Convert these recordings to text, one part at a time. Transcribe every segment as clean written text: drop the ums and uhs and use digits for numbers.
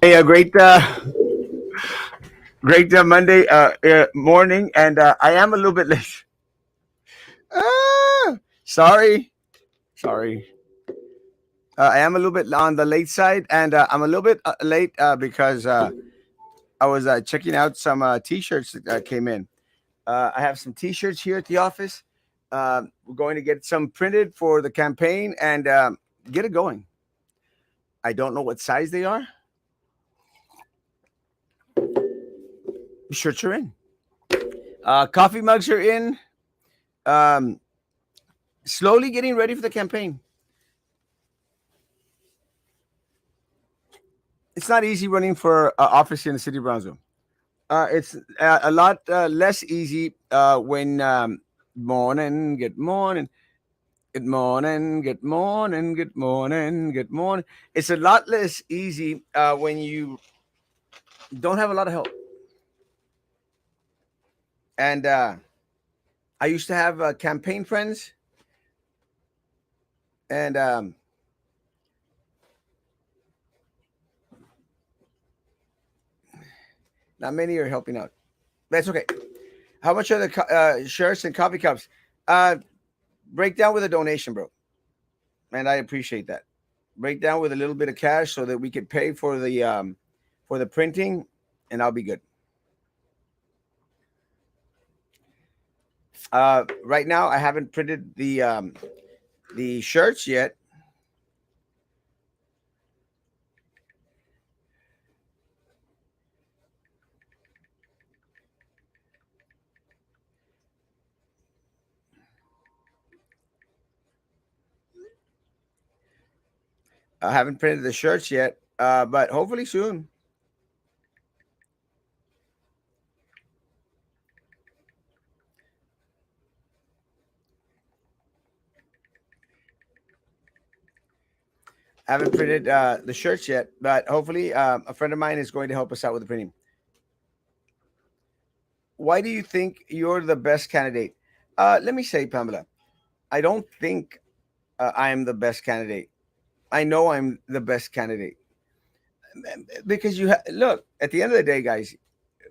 Hey, a great Monday morning, and I am a little bit late. Ah, sorry, sorry. I am a little bit on the late side, and I'm a little bit late because I was checking out some T-shirts that came in. I have some T-shirts here at the office. We're going to get some printed for the campaign and get it going. I don't know what size they are. Shirts are in. Coffee mugs are in. Um, Slowly getting ready for the campaign. It's not easy running for office here in the city of Brownsville. It's a lot less easy when morning, good morning, good morning, good morning, good morning, good morning. It's a lot less easy when you don't have a lot of help. And I used to have campaign friends, and not many are helping out. That's okay. How much are the shirts and coffee cups? Uh, Break down with a donation, bro. And I appreciate that. Break down with a little bit of cash so that we could pay for the printing, and I'll be good. Right now, I haven't printed the shirts yet. I haven't printed the shirts yet, but hopefully soon. I haven't printed the shirts yet, but hopefully a friend of mine is going to help us out with the printing. Why do you think you're the best candidate? Let me say, Pamela, I don't think I am the best candidate. I know I'm the best candidate because look at the end of the day, guys.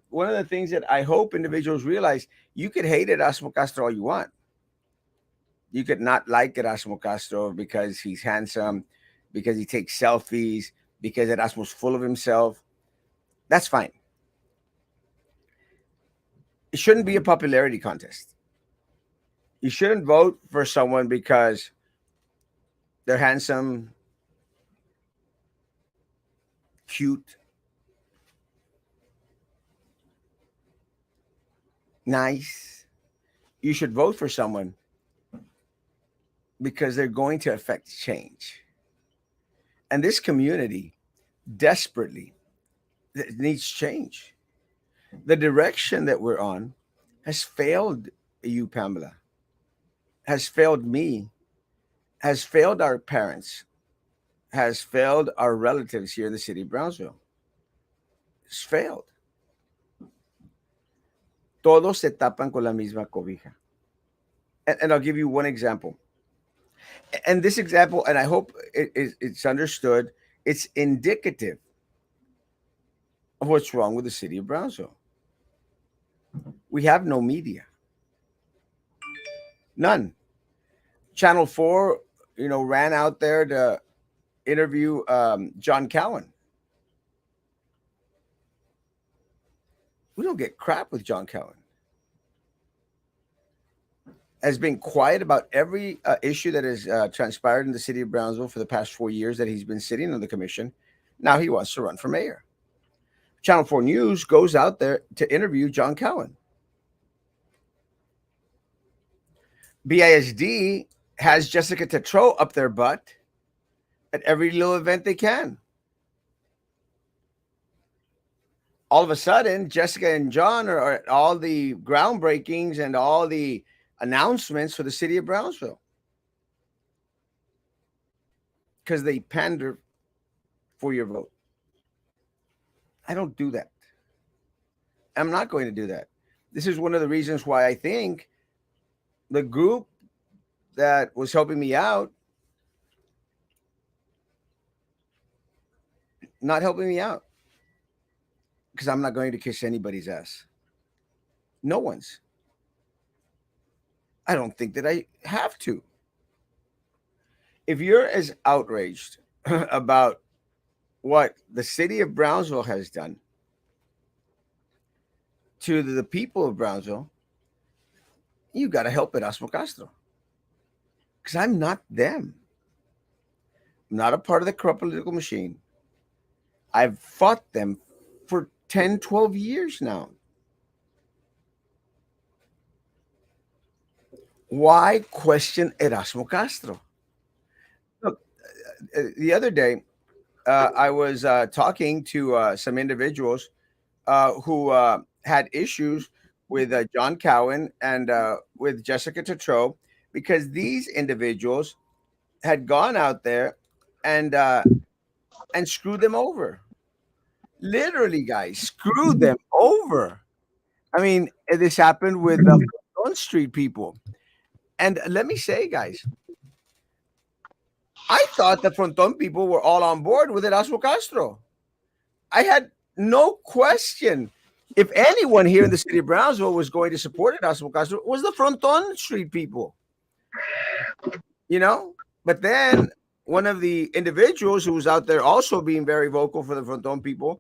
One of the things that I hope individuals realize, you could hate Erasmo Castro all you want. You could not like Erasmo Castro because he's handsome, because he takes selfies, because Erasmo's full of himself. That's fine. It shouldn't be a popularity contest. You shouldn't vote for someone because they're handsome, cute, nice. You should vote for someone because they're going to affect change. And this community desperately needs change. The direction that we're on has failed you, Pamela, has failed me, has failed our parents, has failed our relatives here in the city of Brownsville. It's failed. Todos se tapan con la misma cobija. And I'll give you one example. And this example, and I hope it's understood, it's indicative of what's wrong with the city of Brownsville. We have no media. None. Channel 4, ran out there to interview John Cowan. We don't get crap with John Cowan. Has been quiet about every issue that has transpired in the city of Brownsville for the past 4 years that he's been sitting on the commission. Now he wants to run for mayor. Channel 4 News goes out there to interview John Cowan. BISD has Jessica Tetreault up their butt at every little event they can. All of a sudden, Jessica and John are at all the groundbreakings and all the announcements for the city of Brownsville because they pander for your vote. I don't do that. I'm not going to do that. This is one of the reasons why I think the group that was helping me out not helping me out. because I'm not going to kiss anybody's ass. No one's. I don't think that I have to. If you're as outraged about what the city of Brownsville has done to the people of Brownsville, you got to help Erasmo Castro. Because I'm not them. I'm not a part of the corrupt political machine. I've fought them for 10, 12 years now. Why question Erasmo Castro? Look, the other day, I was talking to some individuals who had issues with John Cowan and with Jessica Tetreault, because these individuals had gone out there and screwed them over. Literally, guys, screwed them over. I mean, this happened with the Fronton Street people. And let me say, guys, I thought the Fronton people were all on board with Erasmo Castro. I had no question. If anyone here in the city of Brownsville was going to support Erasmo Castro, it was the Fronton Street people. You know? But then one of the individuals who was out there also being very vocal for the Fronton people,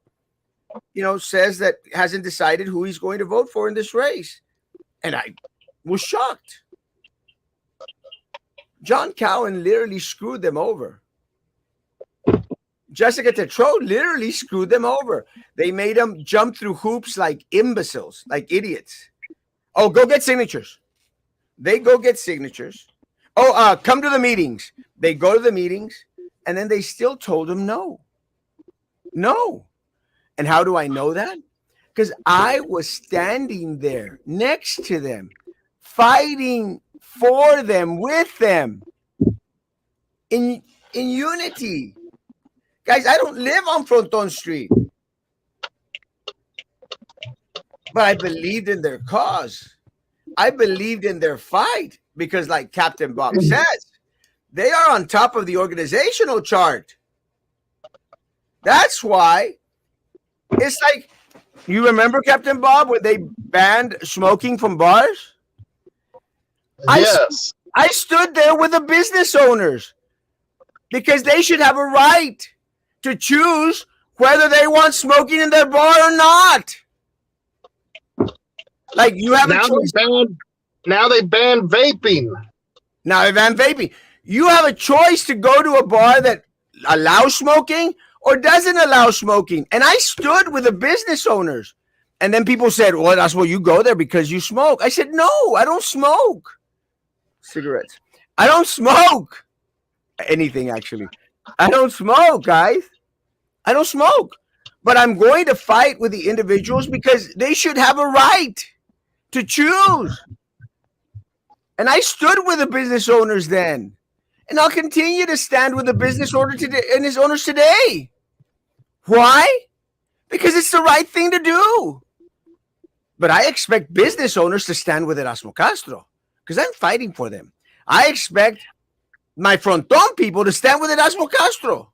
says that hasn't decided who he's going to vote for in this race. And I was shocked. John Cowan literally screwed them over. Jessica Tetreault literally screwed them over. They made them jump through hoops like imbeciles, like idiots. Oh, go get signatures. They go get signatures. Oh, come to the meetings. They go to the meetings, and then they still told him no. No. And how do I know that? Because I was standing there next to them, fighting for them, with them, in unity. Guys, I don't live on Fronton Street, but I believed in their cause. I believed in their fight because, like Captain Bob says, they are on top of the organizational chart. That's why it's like, you remember, Captain Bob, when they banned smoking from bars? Yes. I stood there with the business owners because they should have a right to choose whether they want smoking in their bar or not. Like, you have now a choice. Now they banned vaping. Now they ban vaping. You have a choice to go to a bar that allows smoking or doesn't allow smoking. And I stood with the business owners. And then people said, well, that's why you go there because you smoke. I said, no, I don't smoke cigarettes. I don't smoke anything, actually. I don't smoke, guys. I don't smoke. But I'm going to fight with the individuals because they should have a right to choose. And I stood with the business owners then. And I'll continue to stand with the business owner today and his owners today. Why? Because it's the right thing to do. But I expect business owners to stand with Erasmo Castro because I'm fighting for them. I expect my Fronton people to stand with Erasmo Castro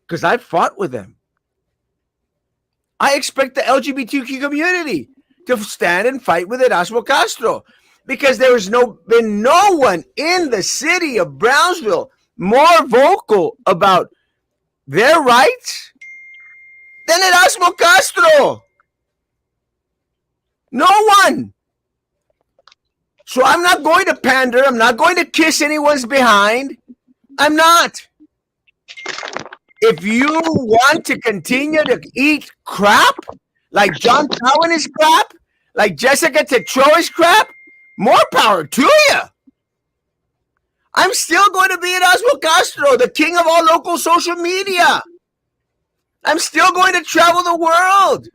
because I fought with them. I expect the LGBTQ community to stand and fight with Erasmo Castro because there has been no one in the city of Brownsville more vocal about their rights than Erasmo Castro. No one. So I'm not going to pander. I'm not going to kiss anyone's behind. I'm not. If you want to continue to eat crap, like John Cowan is crap, like Jessica Tetreault is crap, more power to you. I'm still going to be Erasmo Castro, the king of all local social media. I'm still going to travel the world.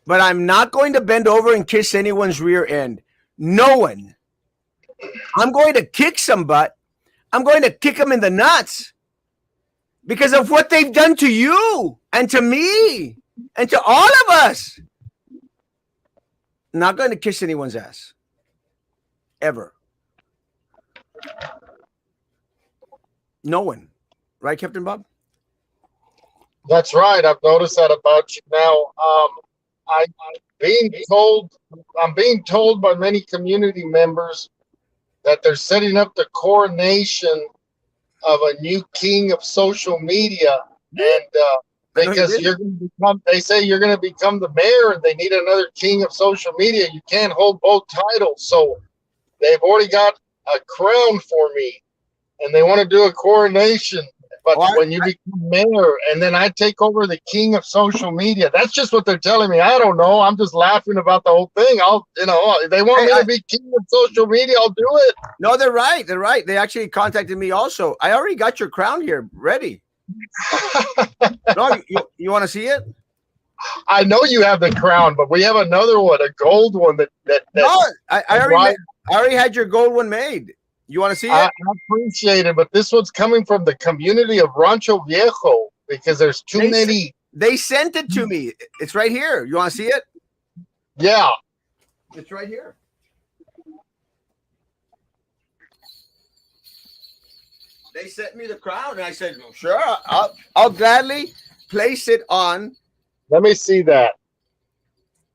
But I'm not going to bend over and kiss anyone's rear end. No one. I'm going to kick some butt. I'm going to kick them in the nuts because of what they've done to you and to me and to all of us. I'm not going to kiss anyone's ass. Ever. No one. Right, Captain Bob? That's right. I've noticed that about you now. I being told I'm being told by many community members that they're setting up the coronation of a new king of social media, and I know you because did. you're going to become, they say you're going to become the mayor, and they need another king of social media. You can't hold both titles, so they've already got a crown for me, and they want to do a coronation. But Oh, when you become mayor, and then I take over the king of social media, that's just what they're telling me. I don't know. I'm just laughing about the whole thing. If they want me to be king of social media, I'll do it. no, they're right. They're right. They actually contacted me also. I already got your crown here ready. No, you want to see it? I know you have the crown, but we have another one, a gold one No, I already had your gold one made. You want to see it? I appreciate it, but this one's coming from the community of Rancho Viejo because there's too many. They sent it to me. It's right here. You want to see it? Yeah. It's right here. They sent me the crown, and I said, well, "Sure, I'll gladly place it on." Let me see that.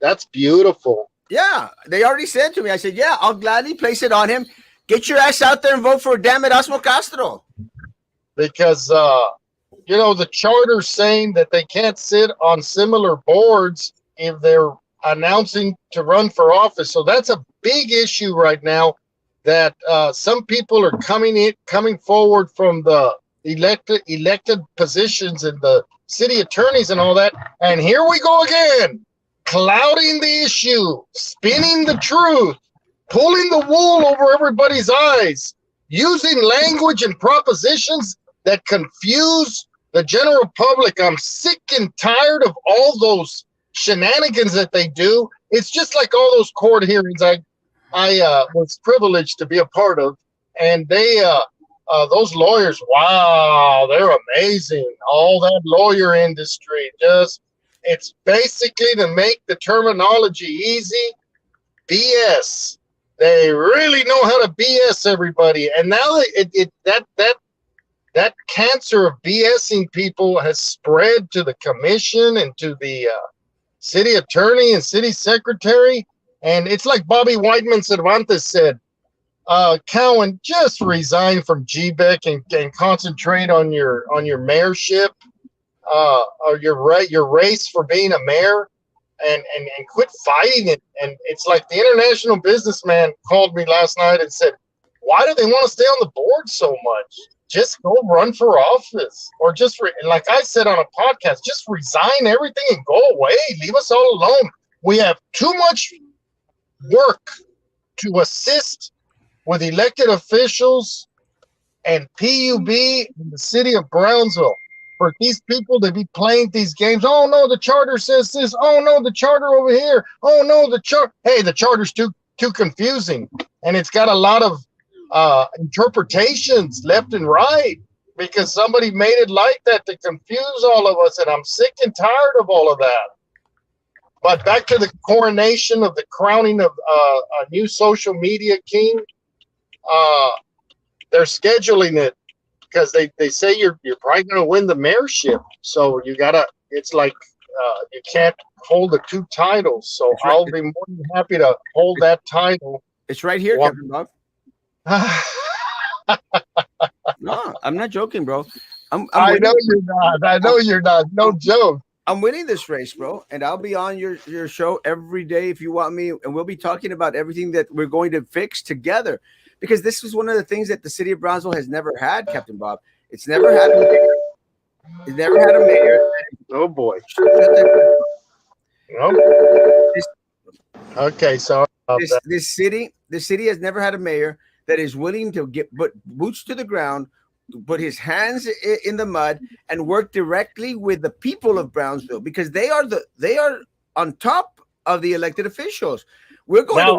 That's beautiful. Yeah, they already said to me. I said, "Yeah, I'll gladly place it on him. Get your ass out there and vote for damn Erasmo Castro." Because the charter's saying that they can't sit on similar boards if they're announcing to run for office. So that's a big issue right now. That some people are coming forward from the elected positions and the city attorneys and all that. And here we go again, clouding the issue, spinning the truth, pulling the wool over everybody's eyes, using language and propositions that confuse the general public. I'm sick and tired of all those shenanigans that they do. It's just like all those court hearings I was privileged to be a part of, and those lawyers, wow, they're amazing. All that lawyer industry, it's basically to make the terminology easy, BS. They really know how to BS everybody, and now that cancer of BSing people has spread to the commission and to the city attorney and city secretary. And it's like Bobby Whiteman Cervantes said, Cowan, just resign from GBEC and concentrate on your mayorship, or your race for being a mayor, and quit fighting it. And it's like the international businessman called me last night and said, why do they want to stay on the board so much? Just go run for office, or like I said on a podcast, just resign everything and go away. Leave us all alone. We have too much work to assist with elected officials and PUB in the city of Brownsville for these people to be playing these games. Oh no, the charter says this. Oh no, the charter over here. Oh no, the charter. Hey, the charter's too confusing, and it's got a lot of interpretations left and right because somebody made it like that to confuse all of us, and I'm sick and tired of all of that. But back to the coronation of the crowning of a new social media king. They're scheduling it because they say you're probably going to win the mayorship. So it's like you can't hold the two titles. So right. I'll be more than happy to hold that title. It's right here, Captain Bob. No, I'm not joking, bro. I know you're not. I know you're not. No joke. I'm winning this race, bro, and I'll be on your show every day if you want me, and we'll be talking about everything that we're going to fix together, because this is one of the things that the city of Brownsville has never had, Captain Bob. It's never had a mayor. It's never had a mayor. Oh boy. Nope. Okay, so this city has never had a mayor that is willing to put boots to the ground, put his hands in the mud, and work directly with the people of Brownsville, because they are on top of the elected officials. We're going to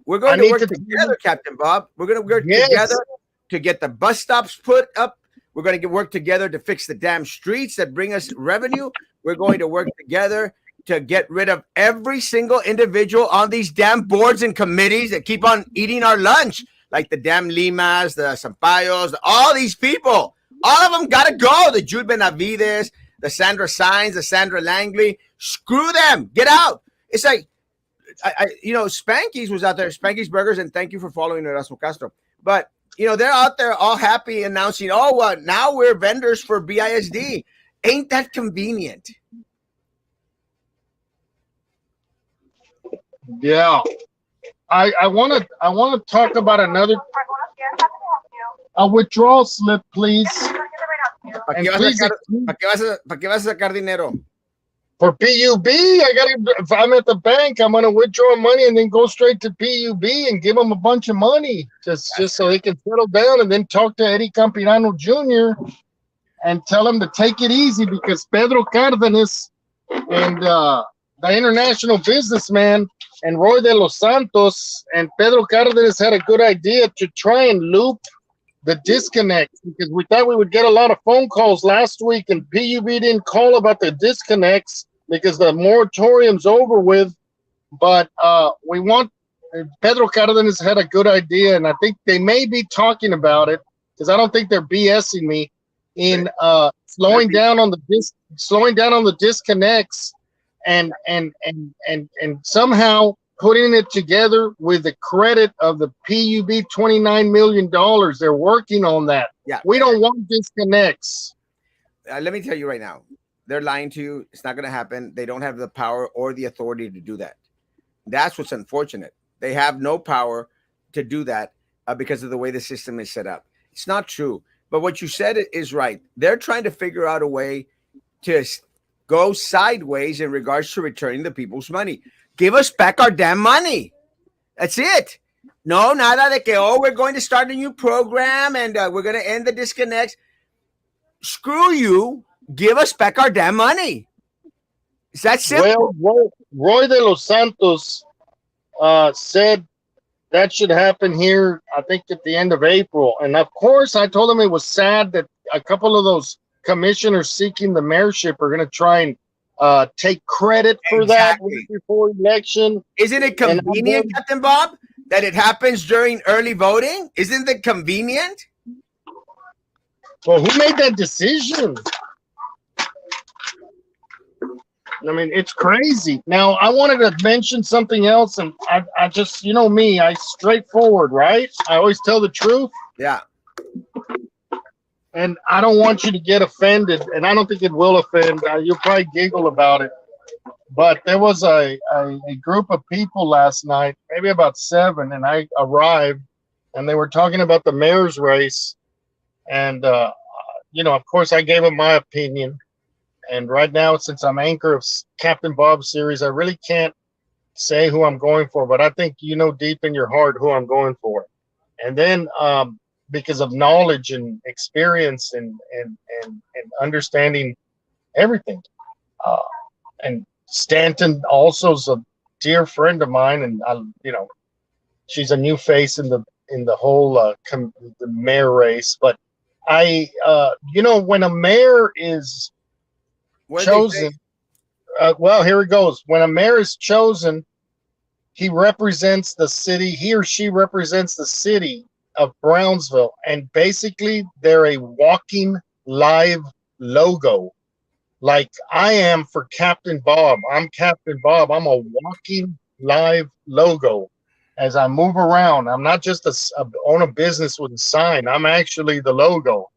work together, Captain Bob. We're going to work together to get the bus stops put up. We're going to work together to fix the damn streets that bring us revenue. We're going to work together to get rid of every single individual on these damn boards and committees that keep on eating our lunch, like the damn Limas, the Sampayos, all these people. All of them got to go. The Jude Benavides, the Sandra Signs, the Sandra Langley. Screw them. Get out. It's like, Spanky's was out there, Spanky's Burgers, and thank you for following Erasmo Castro. But, they're out there all happy announcing, now we're vendors for BISD. Ain't that convenient? Yeah. I want to talk about a withdrawal slip, please. ¿Para qué vas a sacar dinero? For PUB, if I'm at the bank, I'm gonna withdraw money and then go straight to PUB and give them a bunch of money, just so they can settle down, and then talk to Eddie Campirano Jr. and tell him to take it easy, because Pedro Cardenas and the international businessman and Roy de los Santos and Pedro Cardenas had a good idea to try and loop the disconnect, because we thought we would get a lot of phone calls last week, and PUB didn't call about the disconnects because the moratorium's over with. But Pedro Cardenas had a good idea, and I think they may be talking about it, because I don't think they're BSing me, in slowing down on the disconnects and somehow putting it together with the credit of the PUB $29 million. They're working on that. Yeah. We don't want disconnects. Let me tell you right now, they're lying to you. It's not going to happen. They don't have the power or the authority to do that. That's what's unfortunate. They have no power to do that because of the way the system is set up. It's not true. But what you said is right. They're trying to figure out a way to go sideways in regards to returning the people's money. Give us back our damn money. That's it. No, nada de que, we're going to start a new program and we're going to end the disconnects. Screw you. Give us back our damn money. Is that simple? Well, Roy de los Santos said that should happen here, I think, at the end of April. And of course, I told him it was sad that a couple of those commissioners seeking the mayorship are going to try and take credit for that before election. Isn't it convenient, Captain Bob, that it happens during early voting? Isn't it convenient? Well, who made that decision? I mean, it's crazy. Now, I wanted to mention something else, and I just, me, I straightforward, right? I always tell the truth. Yeah. And I don't want you to get offended, and I don't think it will offend. You'll probably giggle about it. But there was a group of people last night, maybe about 7, and I arrived, and they were talking about the mayor's race. And, of course, I gave them my opinion. And right now, since I'm anchor of Captain Bob's series, I really can't say who I'm going for, but I think you know deep in your heart who I'm going for. And then because of knowledge and experience and understanding everything. And Stanton also is a dear friend of mine, and she's a new face in the whole the mayor race. But when a mayor is chosen, well, here it goes. When a mayor is chosen, he represents the city. He or she represents the city of Brownsville, and basically they're a walking live logo, like I am for Captain Bob. I'm Captain Bob. I'm a walking live logo. As I move around, I'm not just own a business with a sign. I'm actually the logo.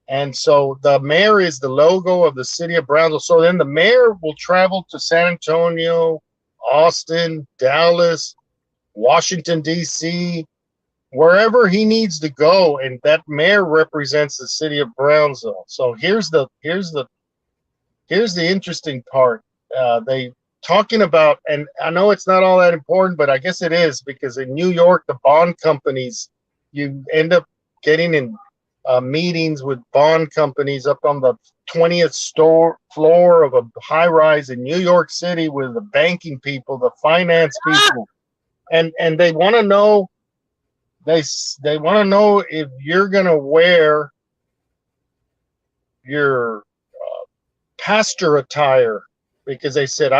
And so the mayor is the logo of the city of Brownsville. So then the mayor will travel to San Antonio, Austin, Dallas, Washington, D.C., wherever he needs to go. And that mayor represents the city of Brownsville. So here's the interesting part. They talking about, and I know it's not all that important, but I guess it is, because in New York, the bond companies, you end up getting in meetings with bond companies up on the 20th floor of a high rise in New York City with the banking people, the finance people, and they want to know, they want to know if you're going to wear your pastor attire, because they said,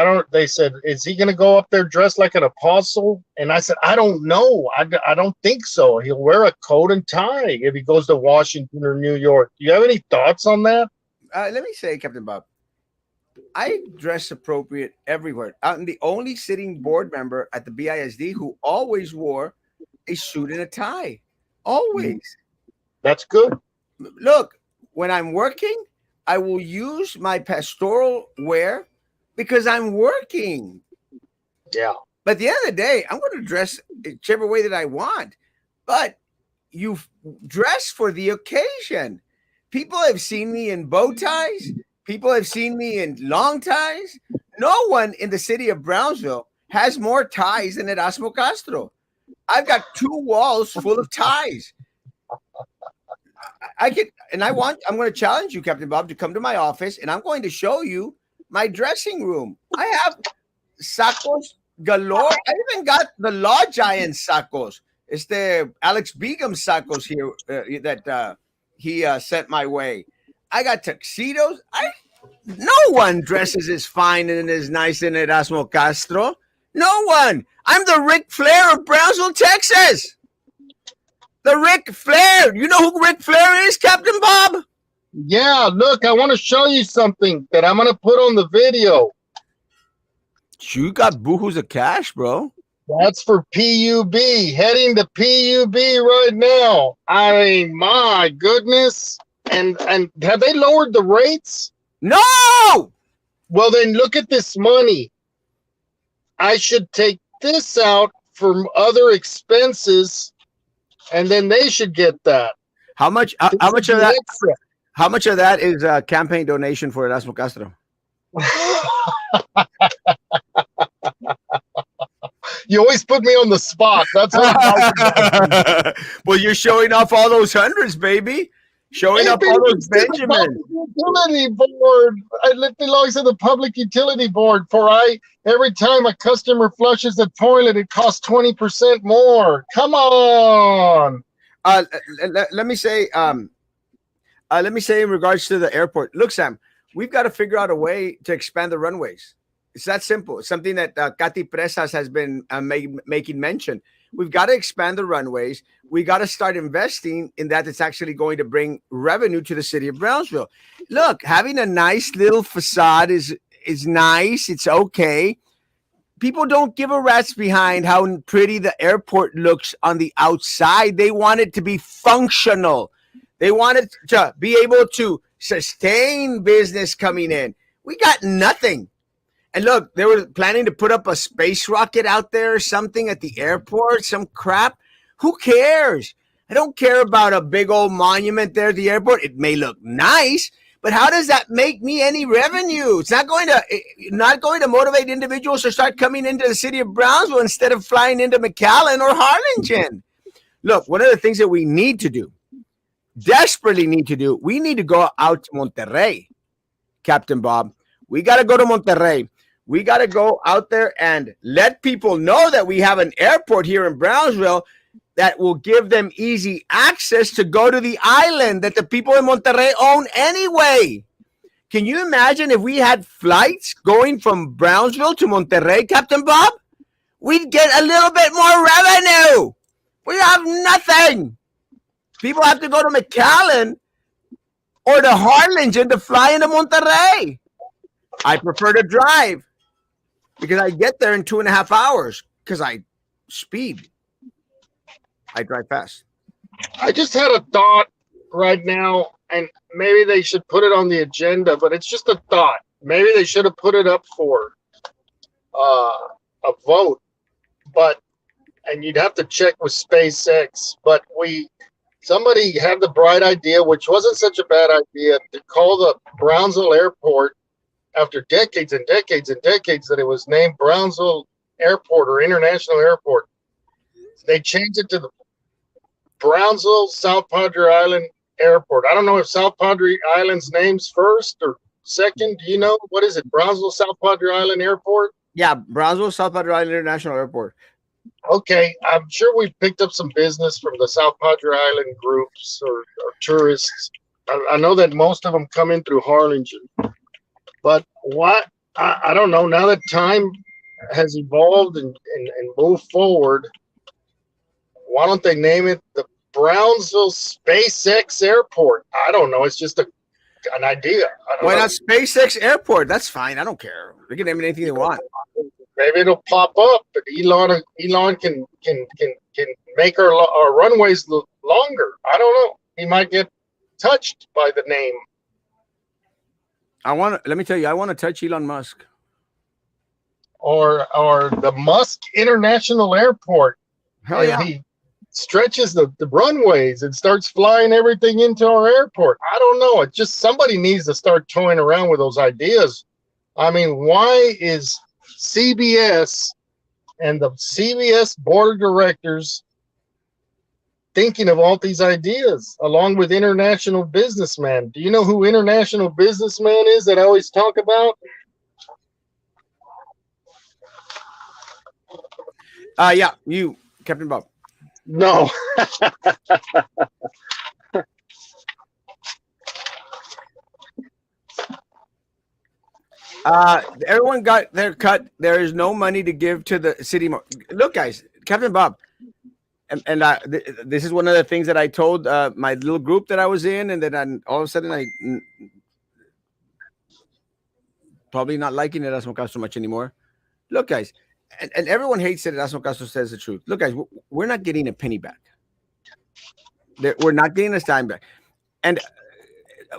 is he going to go up there dressed like an apostle? And I said, I don't know. I don't think so. He'll wear a coat and tie if he goes to Washington or New York. Do you have any thoughts on that? Let me say, Captain Bob, I dress appropriate everywhere. I'm the only sitting board member at the BISD who always wore a suit and a tie. Always. That's good. Look, when I'm working, I will use my pastoral wear because I'm working. Yeah. But at the end of the day, I'm going to dress whichever way that I want. But you dress for the occasion. People have seen me in bow ties. People have seen me in long ties. No one in the city of Brownsville has more ties than Erasmo Castro. I've got 2 walls full of ties. I can, and I'm going to challenge you, Captain Bob, to come to my office, and I'm going to show you my dressing room. I have sacos galore. I even got the Law Giant sacos. It's the Alex Begum sacos here that he sent my way. I got tuxedos. No one dresses as fine and as nice as Erasmo Castro. No one. I'm the Ric Flair of Brownsville, Texas. The Ric Flair. You know who Ric Flair is, Captain Bob? Yeah, look, I want to show you something that I'm going to put on the video. You got boohoos of cash, bro. That's for PUB. Heading to PUB right now. I mean, my goodness. And have they lowered the rates? No! Well, then look at this money. I should take this out from other expenses, and then they should get that. How much? How much of that? Extra. How much of that is a campaign donation for Erasmo Castro? You always put me on the spot. That's how. Well, you're showing off all those hundreds, baby. Showing up all those Benjamins. Utility board. It belongs to the public utility board. Every time a customer flushes the toilet, it costs 20% more. Come on. Let me say in regards to the airport. Look, Sam, we've got to figure out a way to expand the runways. It's that simple. It's something that Katy Presas has been making mention. We've got to expand the runways. We got to start investing in that. It's actually going to bring revenue to the city of Brownsville. Look, having a nice little facade is nice. It's okay. People don't give a rat's behind how pretty the airport looks on the outside. They want it to be functional. They want it to be able to sustain business coming in. We got nothing. And look, they were planning to put up a space rocket out there or something at the airport, some crap. Who cares? I don't care about a big old monument there at the airport. It may look nice, but how does that make me any revenue? It's not going to motivate individuals to start coming into the city of Brownsville instead of flying into McAllen or Harlingen. Look, one of the things that we need to do, desperately need to do, we need to go out to Monterrey, Captain Bob. We got to go to Monterrey. We got to go out there and let people know that we have an airport here in Brownsville that will give them easy access to go to the island that the people in Monterrey own anyway. Can you imagine if we had flights going from Brownsville to Monterrey, Captain Bob? We'd get a little bit more revenue. We have nothing. People have to go to McAllen or to Harlingen to fly into Monterrey. I prefer to drive because I get there in 2.5 hours because I speed. I drive fast. I just had a thought right now, and maybe they should put it on the agenda, but it's just a thought. Maybe they should have put it up for a vote, and you'd have to check with SpaceX, but somebody had the bright idea, which wasn't such a bad idea, to call the Brownsville Airport after decades and decades and decades that it was named Brownsville Airport or International Airport. They changed it to the Brownsville South Padre Island Airport. I don't know if South Padre Island's name's first or second. Do you know? What is it? Brownsville South Padre Island Airport? Yeah, Brownsville South Padre Island International Airport. Okay, I'm sure we've picked up some business from the South Padre Island groups or tourists. I know that most of them come in through Harlingen. But what I don't know, now that time has evolved and moved forward, why don't they name it the Brownsville SpaceX Airport? I don't know. It's just a an idea. I don't Why know. not SpaceX Airport? That's fine. I don't care. They can name it anything they want. Maybe it'll pop up, but Elon can make our runways look longer. I don't know. He might get touched by the name. Let me tell you, I want to touch Elon Musk. Or the Musk International Airport. Hell yeah. He stretches the runways and starts flying everything into our airport. I don't know. It just somebody needs to start toying around with those ideas. I mean, why is CBS and the CBS board of directors thinking of all these ideas along with international businessmen? Do you know who international businessman is that I always talk about? Yeah, you, Captain Bob. No. Everyone got their cut. There is no money to give to the city. Look, guys, Captain Bob, and this is one of the things that I told my little group that I was in, and then all of a sudden I probably not liking Erasmo Castro much anymore. Look, guys, and everyone hates that Erasmo Castro says the truth. Look, guys, we're not getting a penny back. We're not getting a dime back. And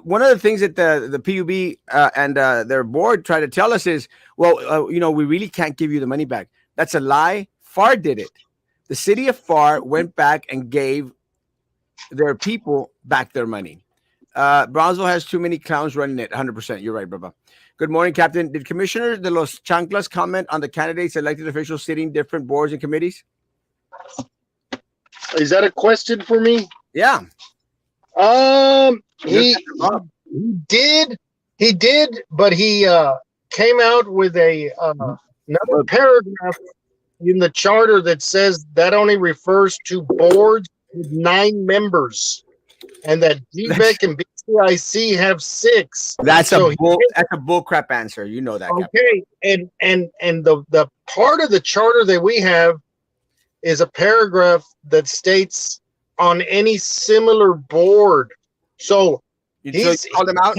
one of the things that the PUB and their board try to tell us is, well, we really can't give you the money back. That's a lie. FAR did it. The city of FAR went back and gave their people back their money. Brownsville has too many clowns running it. 100%. You're right, Bubba. Good morning, Captain. Did Commissioner de los Chanclas comment on the candidates, elected officials sitting different boards and committees? Is that a question for me? Yeah. He did, but he came out with another paragraph in the charter that says that only refers to boards with 9 members, and that DBEC and BCIC have 6. That's a bull crap answer. You know that. Okay, Captain. and the part of the charter that we have is a paragraph that states on any similar board. So he's called them out.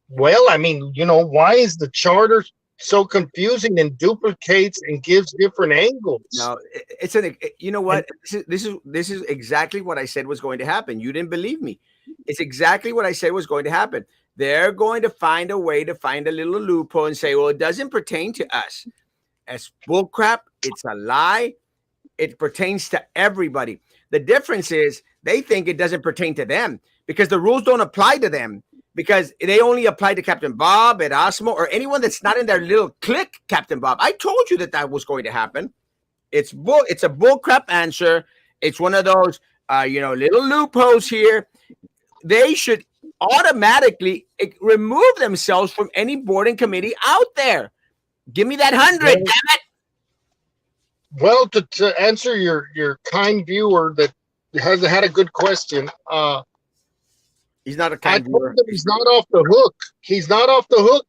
Well, I mean, why is the charter so confusing and duplicates and gives different angles? No, you know what? This is exactly what I said was going to happen. You didn't believe me. It's exactly what I said was going to happen. They're going to find a way to find a little loophole and say, well, it doesn't pertain to us. As bullcrap, it's a lie. It pertains to everybody. The difference is they think it doesn't pertain to them because the rules don't apply to them, because they only apply to Captain Bob, Erasmo, or anyone that's not in their little clique, Captain Bob. I told you that was going to happen. It's a bullcrap answer. It's one of those, little loopholes here. They should automatically remove themselves from any board and committee out there. Give me that 100, damn it. Well, to answer your kind viewer that has had a good question, he's not a kind viewer. He's not off the hook. He's not off the hook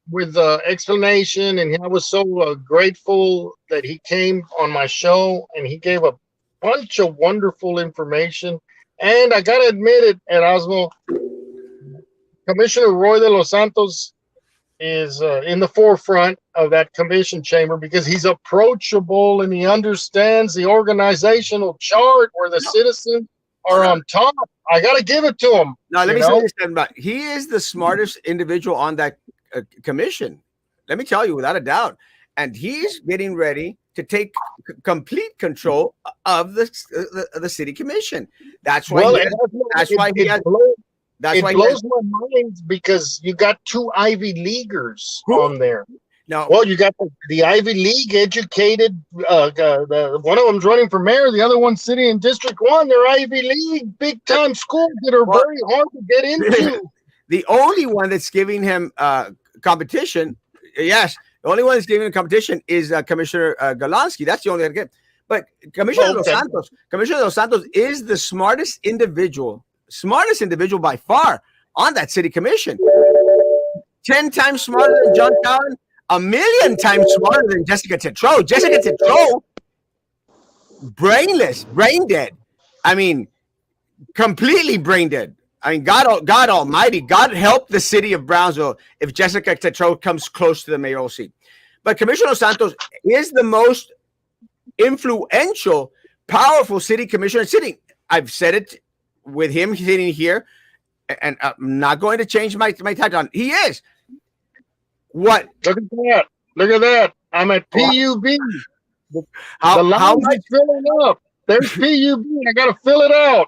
with explanation, and I was so grateful that he came on my show and he gave a bunch of wonderful information. And I gotta admit it, Erasmo, Commissioner Roy de los Santos is in the forefront of that commission chamber because he's approachable and he understands the organizational chart where the citizens are on top. I got to give it to him. Now, let me say this, but he is the smartest individual on that commission. Let me tell you, without a doubt. And he's getting ready to take complete control of the city commission. That's why. It blows my mind because you got 2 Ivy Leaguers on there. No, well, you got the Ivy League educated. One of them's running for mayor. The other one's sitting in District 1. They're Ivy League, big time schools that are very hard to get into. The only one that's giving him competition, yes, the only one that's giving him competition is Commissioner Galansky. That's the only one that get. But Commissioner Dos Santos is the smartest individual by far on that city commission. 10 times smarter than John Cowan, 1,000,000 times smarter than Jessica Tetreault. Jessica Tetreault, brainless, brain dead. I mean, completely brain dead. I mean, God Almighty, God help the city of Brownsville if Jessica Tetreault comes close to the mayoral seat. But Commissioner Santos is the most influential, powerful city commissioner sitting. I've said it with him sitting here, and I'm not going to change my touch on. He is. What? Look at that. Look at that. I'm at PUB. The How line is filling up. There's PUB. I got to fill it out.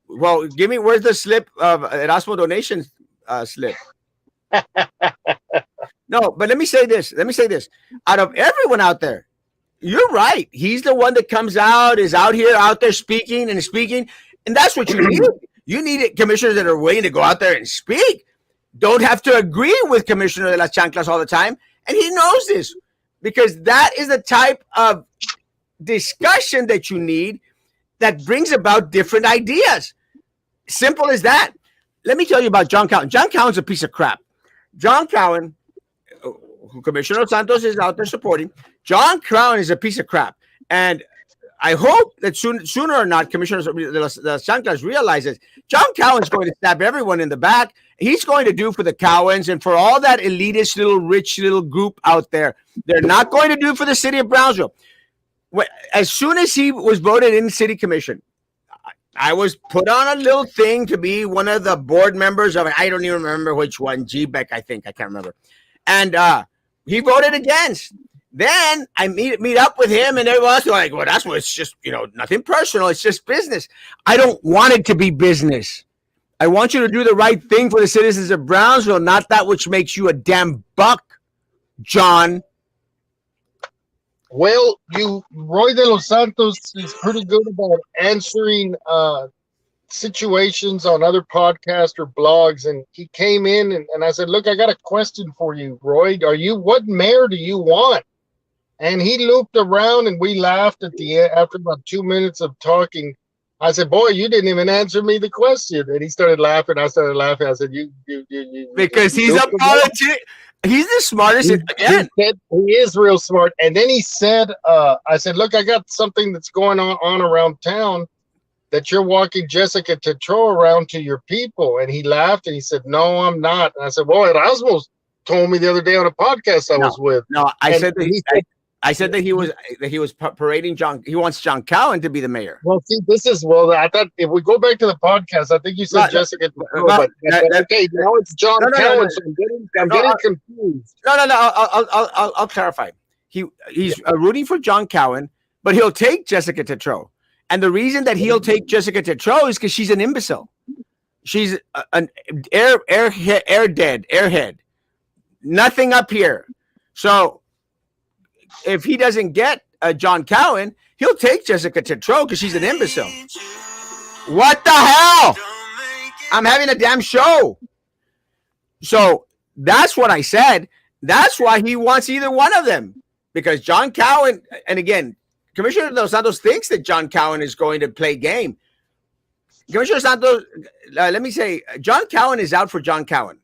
Well, give me, where's the slip of Erasmo donation slip? No, but let me say this. Out of everyone out there, you're right. He's the one that comes out, is out there speaking. And that's what you need. You need commissioners that are willing to go out there and speak. Don't have to agree with Commissioner de las Chanclas all the time. And he knows this because that is the type of discussion that you need that brings about different ideas. Simple as that. Let me tell you about John Cowan. John Cowan's a piece of crap. John Cowan, who Commissioner Santos is out there supporting, John Cowan is a piece of crap. And I hope that sooner or not, Commissioner de las Chanclas realizes John Cowan's going to stab everyone in the back. He's going to do for the Cowans and for all that elitist little rich little group out there. They're not going to do for the city of Brownsville. As soon as he was voted in city commission, I was put on a little thing to be one of the board members of, I don't even remember which one, GBEC, I think, I can't remember. And he voted against. Then I meet up with him and everyone else. Like, well, that's what it's just, nothing personal. It's just business. I don't want it to be business. I want you to do the right thing for the citizens of Brownsville, not that which makes you a damn buck, John. Well, Roy de los Santos is pretty good about answering situations on other podcasts or blogs. And he came in and I said, look, I got a question for you, Roy. What mayor do you want? And he looped around and we laughed at the end after about 2 minutes of talking. I said, boy, you didn't even answer me the question. And he started laughing. I started laughing. I said, you because he's a politician. He's the smartest. Again, he is real smart. And then he said, I said, look, I got something that's going on around town that you're walking Jessica Tetreault around to your people. And he laughed and he said, no, I'm not. And I said, well, Erasmo told me the other day on a podcast I was with. No, I said that he was parading John. He wants John Cowan to be the mayor. Well, see, I thought if we go back to the podcast, I think you said Jessica. Okay, now it's John Cowan. So I'm getting confused. No. I'll clarify. He's rooting for John Cowan, but he'll take Jessica Tetreault. And the reason that he'll take Jessica Tetreault is because she's an imbecile. She's an airhead. Nothing up here. So if he doesn't get John Cowan, he'll take Jessica Tetreault because she's an imbecile. What the hell? I'm having a damn show. So that's what I said. That's why he wants either one of them. Because John Cowan, and again, Commissioner Dos Santos thinks that John Cowan is going to play game. Commissioner Santos, let me say, John Cowan is out for John Cowan.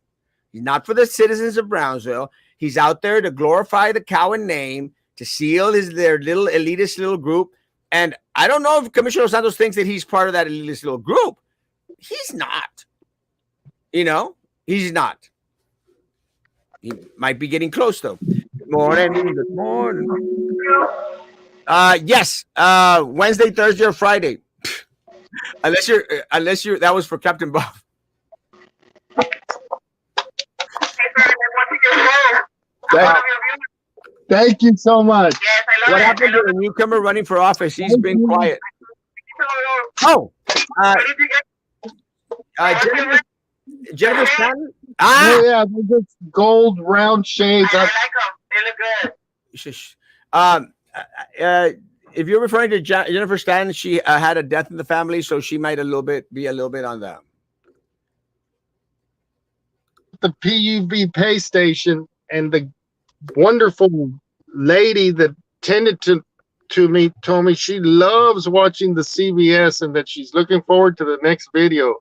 He's not for the citizens of Brownsville. He's out there to glorify the Cowan name, to seal their little elitist little group. And I don't know if Commissioner Santos thinks that he's part of that elitist little group. He's not. He's not. He might be getting close, though. Good morning. Yes. Wednesday, Thursday, or Friday. unless you're that was for Captain Bob. Thank you so much. Yes, I love What it. happened to the newcomer running for office? He's been quiet. Oh, Jennifer Stanton. Oh, yeah, they're just gold round shades. I like them. They look good. If you're referring to Jennifer Stanton, she had a death in the family, so she might be a little bit on that. The PUB pay station, and the wonderful lady that tended to me told me she loves watching the CBS and that she's looking forward to the next video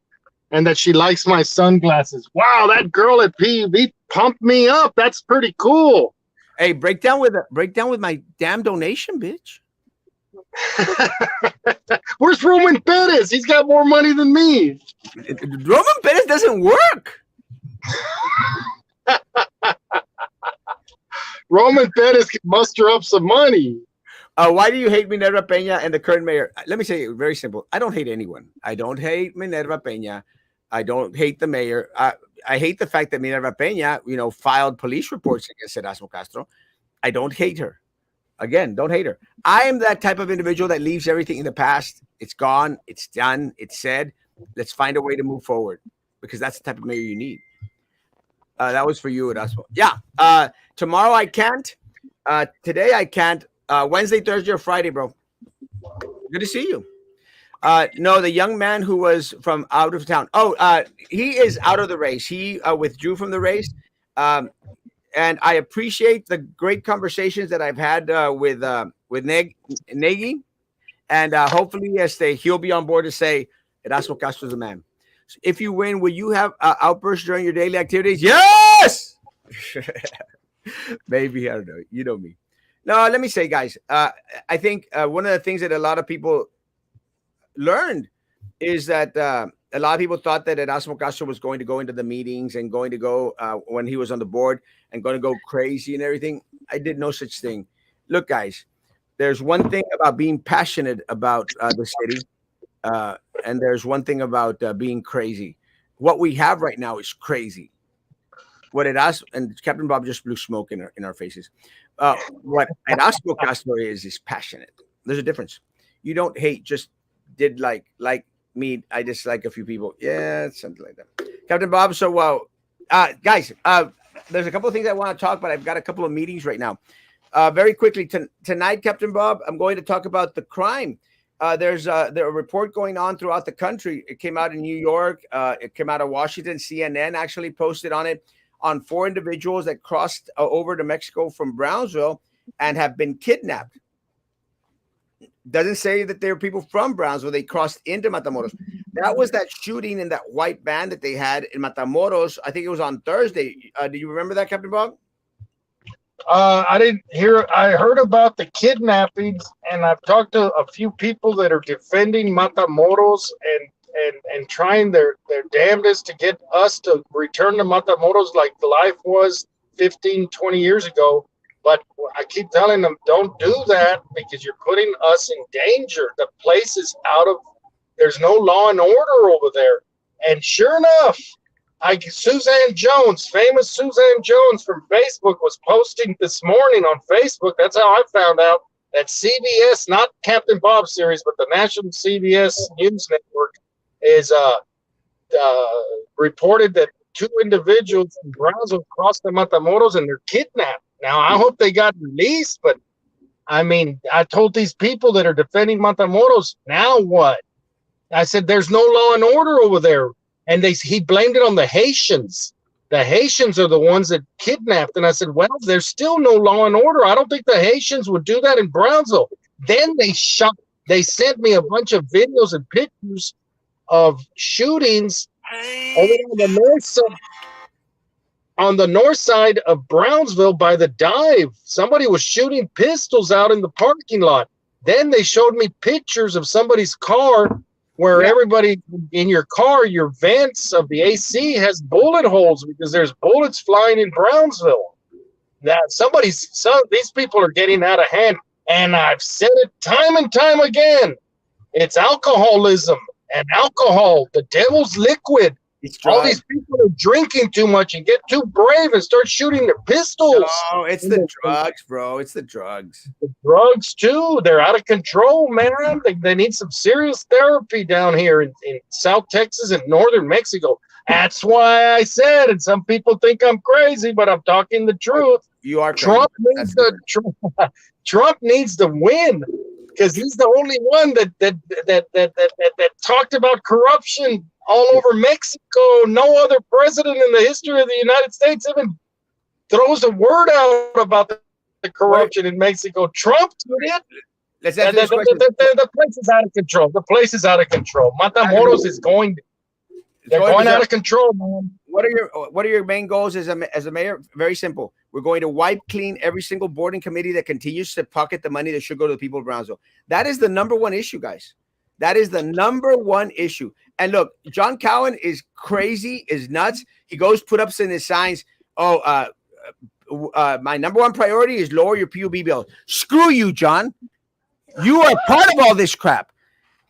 and that she likes my sunglasses. Wow, that girl at PUB pumped me up. That's pretty cool. Hey, break down with my damn donation, bitch. Where's Roman Perez? He's got more money than me. Roman Perez doesn't work. Roman Perez can muster up some money. Why do you hate Minerva Peña and the current mayor? Let me say it very simple. I don't hate anyone. I don't hate Minerva Peña. I don't hate the mayor. I hate the fact that Minerva Peña, filed police reports against Erasmo Castro. I don't hate her. Again, don't hate her. I am that type of individual that leaves everything in the past. It's gone. It's done. It's said. Let's find a way to move forward, because that's the type of mayor you need. That was for you, Erasmo. Yeah. Tomorrow I can't. Today I can't. Wednesday, Thursday, or Friday, bro. Good to see you. No, the young man who was from out of town. He is out of the race. He withdrew from the race. And I appreciate the great conversations that I've had with Nagy. And hopefully, he'll be on board to say, Erasmo Castro is the man. So if you win, will you have outbursts during your daily activities? Yes! Maybe, I don't know. You know me. No, let me say, guys, I think one of the things that a lot of people learned is that a lot of people thought that Erasmo Castro was going to go into the meetings and going to go when he was on the board and going to go crazy and everything. I did no such thing. Look, guys, there's one thing about being passionate about the city, and there's one thing about being crazy. What we have right now is crazy. What Erasmo and Captain Bob just blew smoke in our faces. What Erasmo Castro is passionate. There's a difference. You don't hate, just did like me. I dislike a few people. Yeah, it's something like that. Captain Bob. So, guys, there's a couple of things I want to talk about. I've got a couple of meetings right now. Very quickly tonight, Captain Bob, I'm going to talk about the crime. There's a report going on throughout the country. It came out in New York. It came out of Washington. CNN actually posted on it, on 4 individuals that crossed over to Mexico from Brownsville and have been kidnapped. Doesn't say that they're people from Brownsville. They crossed into Matamoros. That was that shooting in that white van that they had in Matamoros. I think it was on Thursday. Do you remember that, Captain Bob? I didn't hear. I heard about the kidnappings, and I've talked to a few people that are defending Matamoros and trying their damnedest to get us to return to Matamoros like the life was 15, 20 years ago. But I keep telling them, don't do that, because you're putting us in danger. The place is there's no law and order over there. And sure enough, Suzanne Jones, famous Suzanne Jones from Facebook, was posting this morning on Facebook. That's how I found out that CBS, not Captain Bob series, but the national CBS News Network, is reported that 2 individuals from Brownsville crossed the Matamoros and they're kidnapped. Now, I hope they got released, but I mean, I told these people that are defending Matamoros, now what? I said, there's no law and order over there. And he blamed it on the Haitians. The Haitians are the ones that kidnapped. And I said, well, there's still no law and order. I don't think the Haitians would do that in Brownsville. Then they sent me a bunch of videos and pictures of shootings over on the north side of Brownsville by the dive. Somebody was shooting pistols out in the parking lot. Then they showed me pictures of somebody's car where everybody in your car, your vents of the AC has bullet holes because there's bullets flying in Brownsville. Now, these people are getting out of hand. And I've said it time and time again. It's alcoholism and alcohol, the devil's liquid. All these people are drinking too much and get too brave and start shooting their pistols. No, it's the drugs, bro. It's the drugs. The drugs, too. They're out of control, man. They need some serious therapy down here in South Texas and northern Mexico. That's why I said, and some people think I'm crazy, but I'm talking the truth. You are crazy. Trump needs to win, because he's the only one that talked about corruption all over Mexico. No other president in the history of the United States even throws a word out about the corruption in Mexico. Trump did it. Let's answer this question. The place is out of control. The place is out of control. Matamoros is going out of control, man. What are your main goals as a mayor? Very simple. We're going to wipe clean every single board and committee that continues to pocket the money that should go to the people of Brownsville. That is the number one issue, guys. That is the number one issue. And look, John Cowan is crazy, is nuts. He goes put up in his signs. Oh, my number one priority is lower your PUB bill. Screw you, John. You are part of all this crap.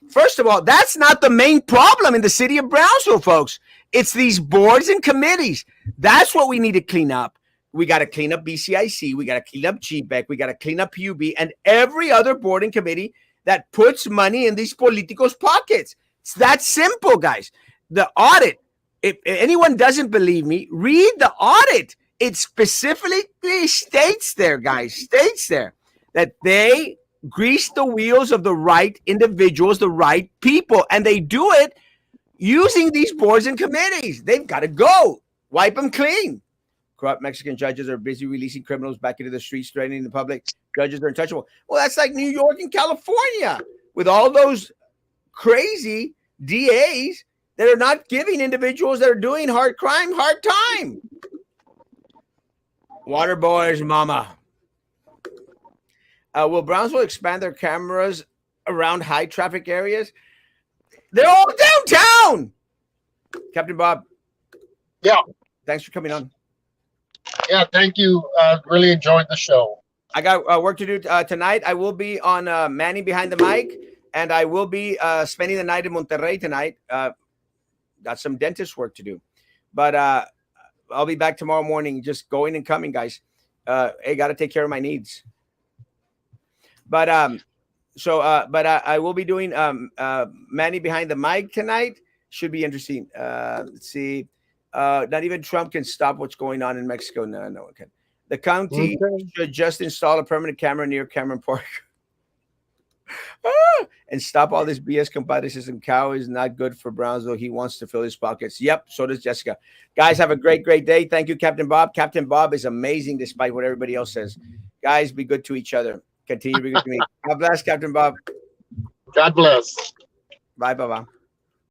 First of all, that's not the main problem in the city of Brownsville, folks. It's these boards and committees. That's what we need to clean up. We got to clean up BCIC. We got to clean up GBEC. We got to clean up PUB and every other board and committee that puts money in these politicos' pockets. It's that simple, guys. The audit, if anyone doesn't believe me, read the audit. It specifically states there, guys, states there that they grease the wheels of the right individuals, the right people, and they do it using these boards and committees. They've got to go. Wipe them clean. Corrupt Mexican judges are busy releasing criminals back into the streets, threatening the public. Judges are untouchable. Well, that's like New York and California with all those crazy DAs that are not giving individuals that are doing hard crime hard time. Water boys, mama. Will Brownsville expand their cameras around high traffic areas? They're all downtown. Captain Bob. Yeah. Thanks for coming on. Yeah, thank you. Really enjoyed the show. I got work to do tonight. I will be on Manning Behind the Mic, and I will be spending the night in Monterrey tonight. Got some dentist work to do. But I'll be back tomorrow morning, just going and coming, guys. Hey, got to take care of my needs. But I will be doing Manny Behind the Mic tonight. Should be interesting. Let's see. Not even Trump can stop what's going on in Mexico. No one can. The county should just install a permanent camera near Cameron Park. And stop all this BS, compadre. System cow is not good for Brownsville. He wants to fill his pockets. Yep, so does Jessica. Guys, have a great day. Thank you, Captain Bob. Captain Bob is amazing despite what everybody else says. Guys, be good to each other. Continue to be good to me. God bless, Captain Bob. God bless. Bye, Baba.